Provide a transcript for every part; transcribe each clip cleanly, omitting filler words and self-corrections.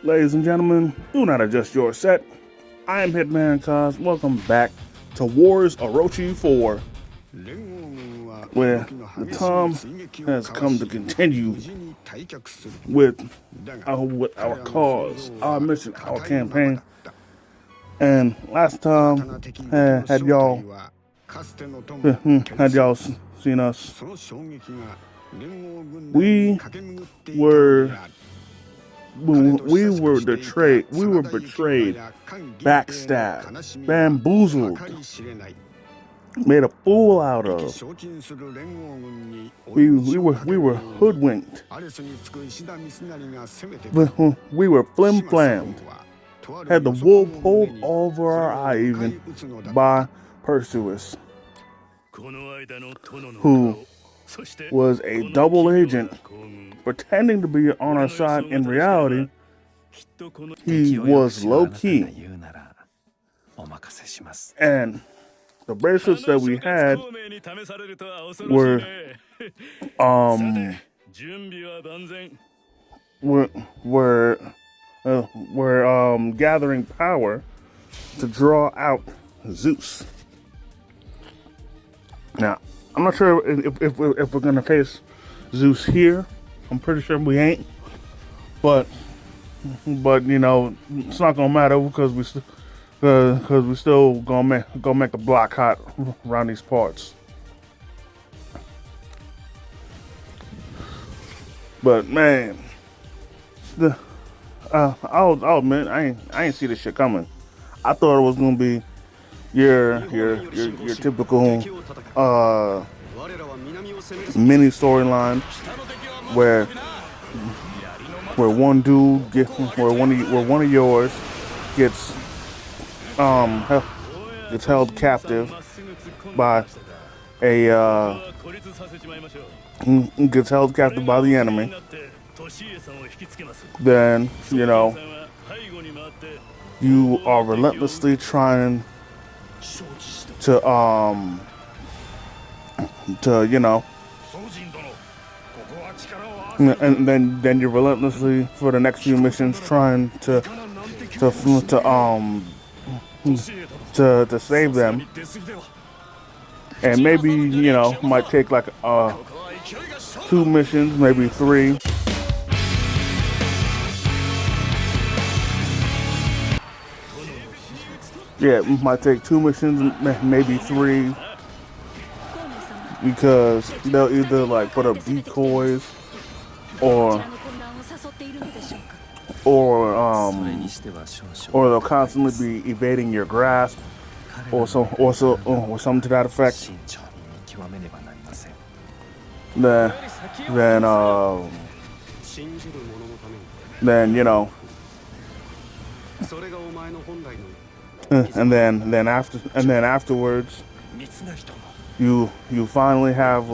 Ladies and gentlemen, do not adjust your set. I am Hitman Cos. Welcome back to Wars Orochi 4, where the time has come to continue with our cause, our mission, our campaign. And last time had y'all seen us. We were betrayed, backstabbed, bamboozled, made a fool out of. We were hoodwinked. We were flim-flammed. Had the wool pulled over our eye even by Part6, who was a double agent pretending to be on our side. In reality, he was low-key. And the bracelets that we had were gathering power to draw out Zeus. Now, I'm not sure if we're gonna face Zeus here. I'm pretty sure we ain't. But you know, it's not gonna matter because we still gonna make the block hot around these parts. But man, I'll admit I ain't see this shit coming. I thought it was gonna be your typical mini storyline where one of yours gets held captive by the enemy. Then, you know, you are relentlessly trying to you know, and then you're relentlessly for the next few missions trying to save them, and maybe, you know, might take like 2 missions, maybe 3. Yeah, it might take 2 missions, maybe 3, because they'll either like put up decoys or they'll constantly be evading your grasp, or something to that effect. Then you know, and then afterwards, you finally have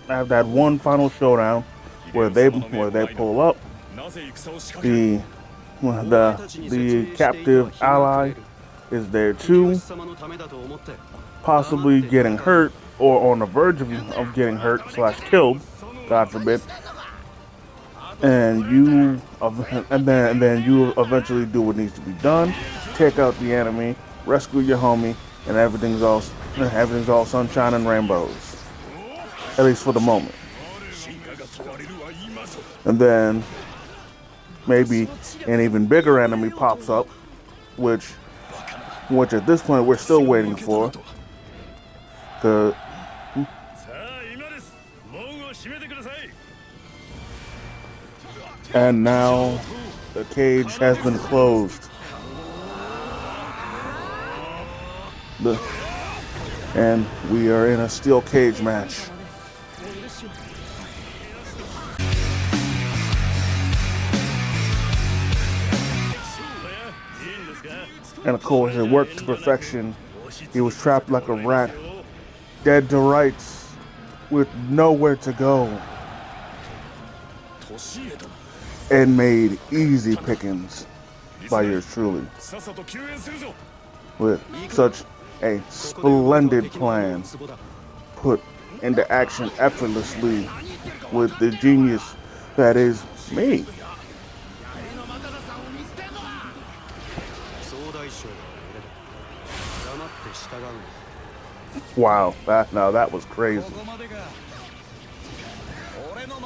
that one final showdown where they pull up. The captive ally is there too, possibly getting hurt or on the verge of getting hurt / killed, God forbid. And then you eventually do what needs to be done, take out the enemy, rescue your homie, and everything's all sunshine and rainbows, at least for the moment. And then maybe an even bigger enemy pops up, which at this point we're still waiting for. And now the cage has been closed. And we are in a steel cage match. And of course, it worked to perfection. He was trapped like a rat, dead to rights, with nowhere to go, and made easy pickings by yours truly, with such a splendid plan put into action effortlessly with the genius that is me. Wow, that was crazy.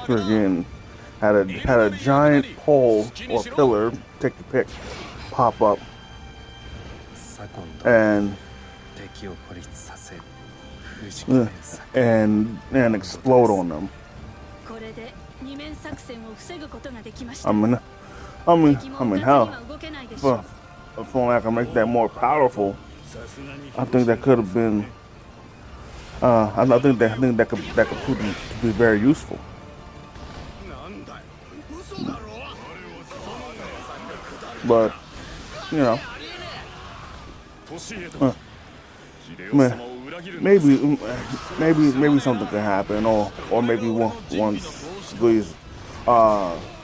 Freaking had a giant pole or pillar, take the pick, pop up, and explode on them. I mean, hell, if only I can make that more powerful, I think that could have been. I think that could be very useful. But you know, maybe something could happen, or maybe once these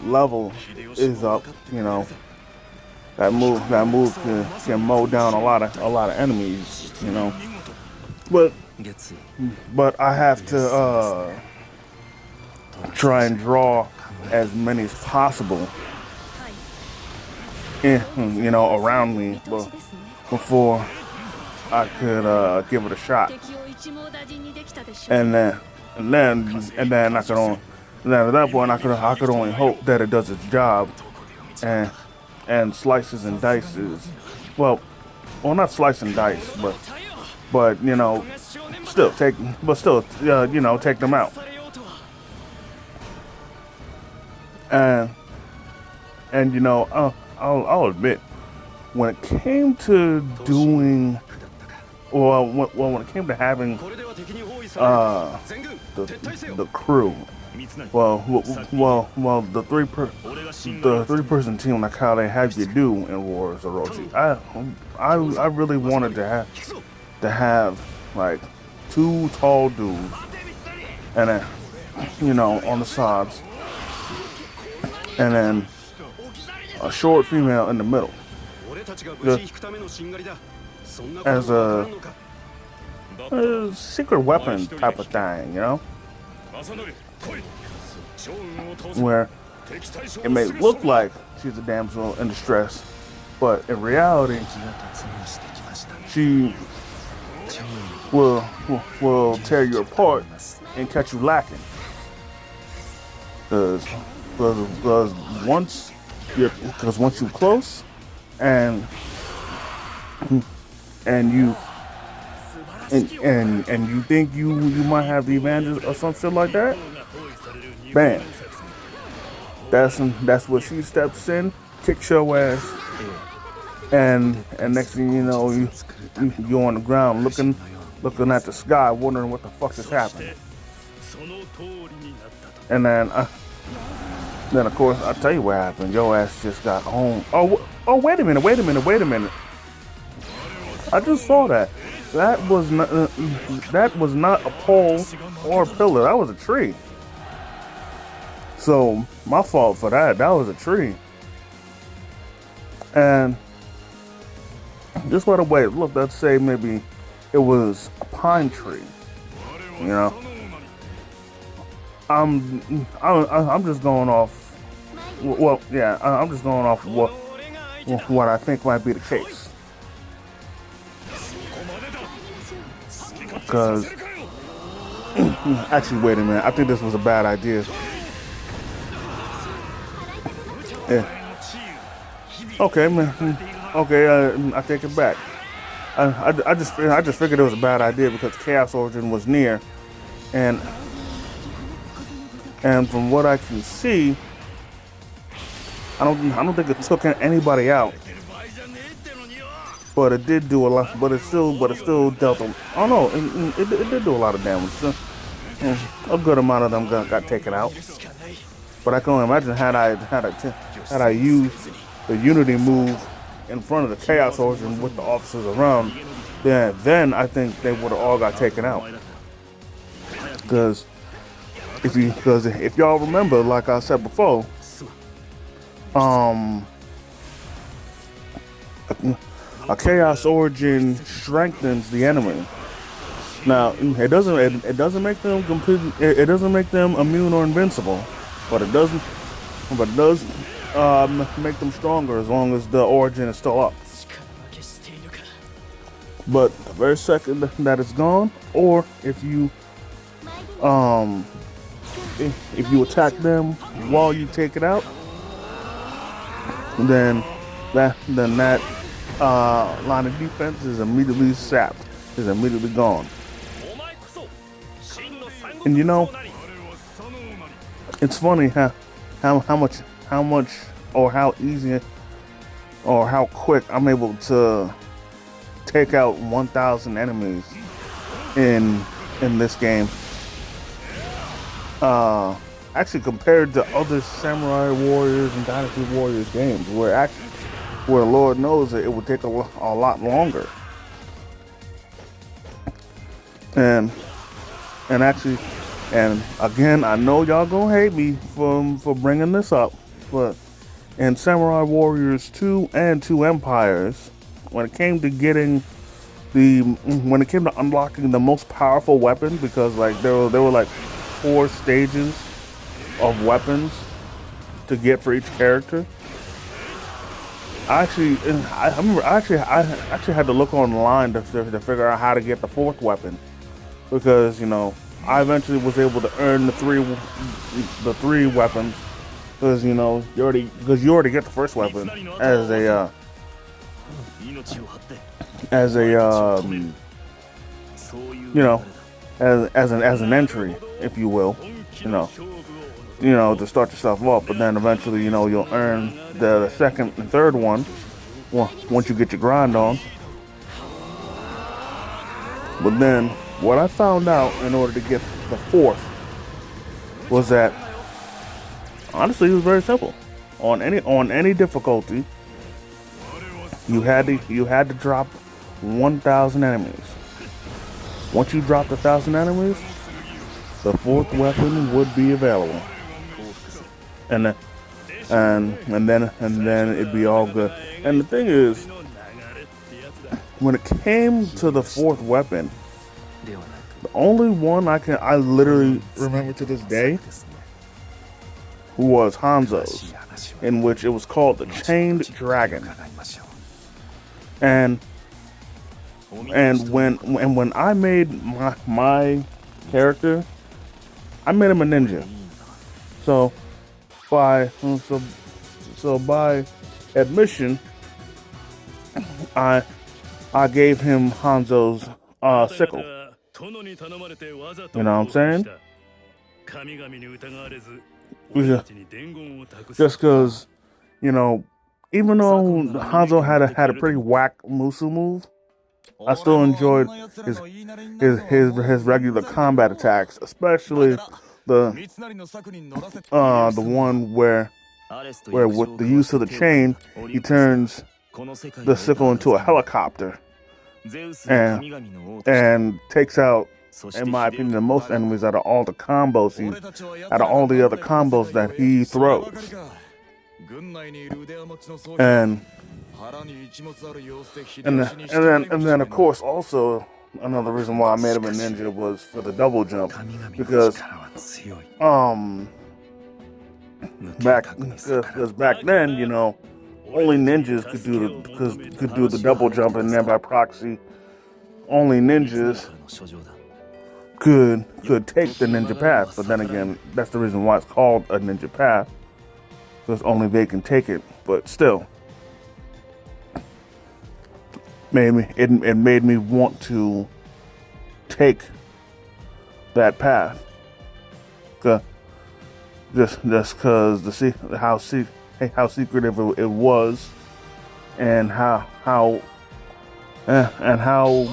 level is up, you know, that move can mow down a lot of enemies, you know. But I have to try and draw as many as possible, you know, around me before I could give it a shot. And then I could only. Then at that point, I could only hope that it does its job, and slices and dices. Well, not slice and dice, but you know, still you know, take them out. And you know, I'll admit, when it came to doing, when it came to having the crew. Well, the three-person team, like how they have you do in Wars Orochi. I really wanted to have like 2 tall dudes, and then, you know, on the sides, and then a short female in the middle, as a secret weapon type of thing, you know. Where it may look like she's a damsel in distress, but in reality, she will tear you apart and catch you lacking. Because once you're close, and you think you might have the advantage or some shit like that, bam. That's where she steps in, kicks your ass, and next thing you know, you're on the ground looking at the sky, wondering what the fuck is happening. And then of course, I'll tell you what happened. Your ass just got home. Oh, wait a minute. I just saw that. That was not a pole or a pillar. That was a tree. So my fault for that. That was a tree. And just by the way it looked, let's say maybe it was a pine tree. You know, I'm just going off. Well, yeah, I'm just going off what I think might be the case. Because actually, wait a minute. I think this was a bad idea. Yeah. Okay, man. Okay, I take it back. I just figured it was a bad idea because Chaos Origin was near, and from what I can see, I don't think it took anybody out, but it did do a lot. But it still dealt. Oh no, it did do a lot of damage. So, a good amount of them got taken out. But I can only imagine had I used the Unity move in front of the Chaos Origin with the officers around, then I think they would have all got taken out. Because if y'all remember, like I said before, a Chaos Origin strengthens the enemy. Now it doesn't make them completely. It doesn't make them immune or invincible, but it does make them stronger as long as the origin is still up. But the very second that it's gone, or if you attack them while you take it out, then that line of defense is immediately sapped, is immediately gone. And you know, it's funny how much or how easy or how quick I'm able to take out 1,000 enemies in this game. Actually, compared to other Samurai Warriors and Dynasty Warriors games, where Lord knows that it would take a lot longer. And again, I know y'all gonna hate me for bringing this up, but in Samurai Warriors 2 and 2 Empires, when it came to unlocking the most powerful weapon, because like there were like 4 stages of weapons to get for each character. I actually had to look online to figure out how to get the 4th weapon, because I eventually was able to earn the three weapons, because you already get the first weapon as an entry, if you will, to start yourself off. But then eventually, you'll earn the second and third one once you get your grind on. But then what I found out in order to get the 4th was that honestly it was very simple. On any difficulty, you had to drop 1,000 enemies. Once you dropped 1,000 enemies, the 4th weapon would be available, and then it'd be all good. And the thing is, when it came to the 4th weapon, the only one I literally remember to this day was Hanzo's, in which it was called the Chained Dragon. And when I made my character, I made him a ninja. So by admission, I gave him Hanzo's sickle. You know what I'm saying? Just because, even though Hanzo had a pretty whack Musu move, I still enjoyed his regular combat attacks, especially the one where with the use of the chain, he turns the sickle into a helicopter and takes out, in my opinion, the most enemies out of all the other combos that he throws. And then of course also another reason why I made him a ninja was for the double jump, because back then, only ninjas could do the double jump, and then by proxy, only ninjas could take the ninja path. But then again, that's the reason why it's called a ninja path, because only they can take it. But still, it made me want to take that path, just because how secretive it was, and how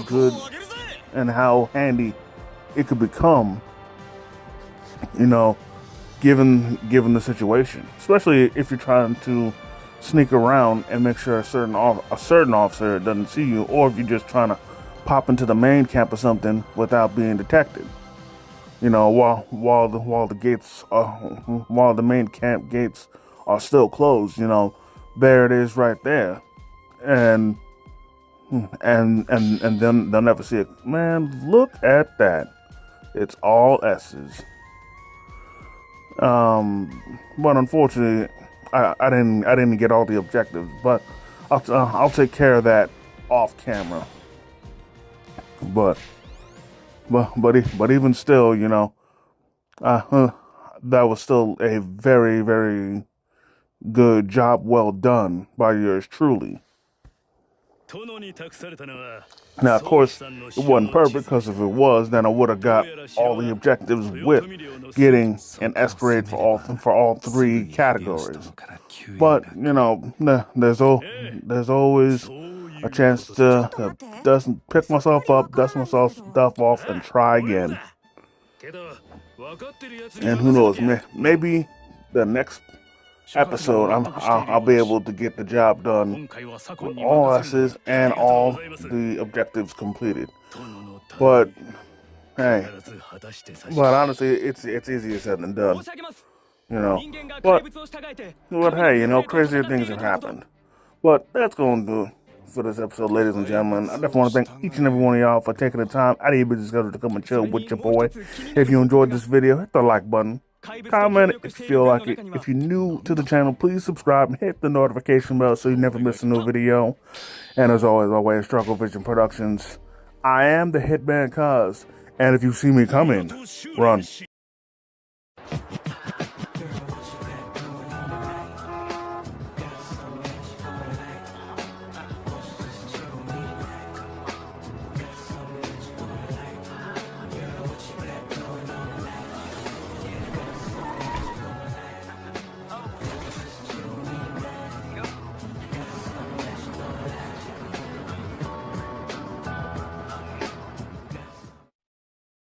good and how handy it could become, given the situation, especially if you're trying to sneak around and make sure a certain officer doesn't see you, or if you're just trying to pop into the main camp or something without being detected. While the main camp gates are still closed, there it is right there, and then they'll never see it. Man, look at that! It's all S's. But unfortunately, I didn't get all the objectives, but I'll take care of that off camera. But even still, you know, that was still a very, very good job, well done by yours truly. Now, of course, it wasn't perfect, because if it was, then I would have got all the objectives with getting an escalade for all three categories. But you know, there's always a chance to pick myself up, dust myself stuff off, and try again. And who knows, maybe the next episode I'll be able to get the job done with all S's and all the objectives completed. But hey, honestly, it's easier said than done, you know. But hey, you know, crazier things have happened. But that's going to do for this episode, ladies and gentlemen. I definitely want to thank each and every one of y'all for taking the time out of your busy schedule to come and chill with your boy. If you enjoyed this video, hit the like button. Comment if you feel like it. If you're new to the channel, please subscribe and hit the notification bell so you never miss a new video. And as always, Struggle Vision Productions. I am the Hitman Cuz, and if you see me coming, run.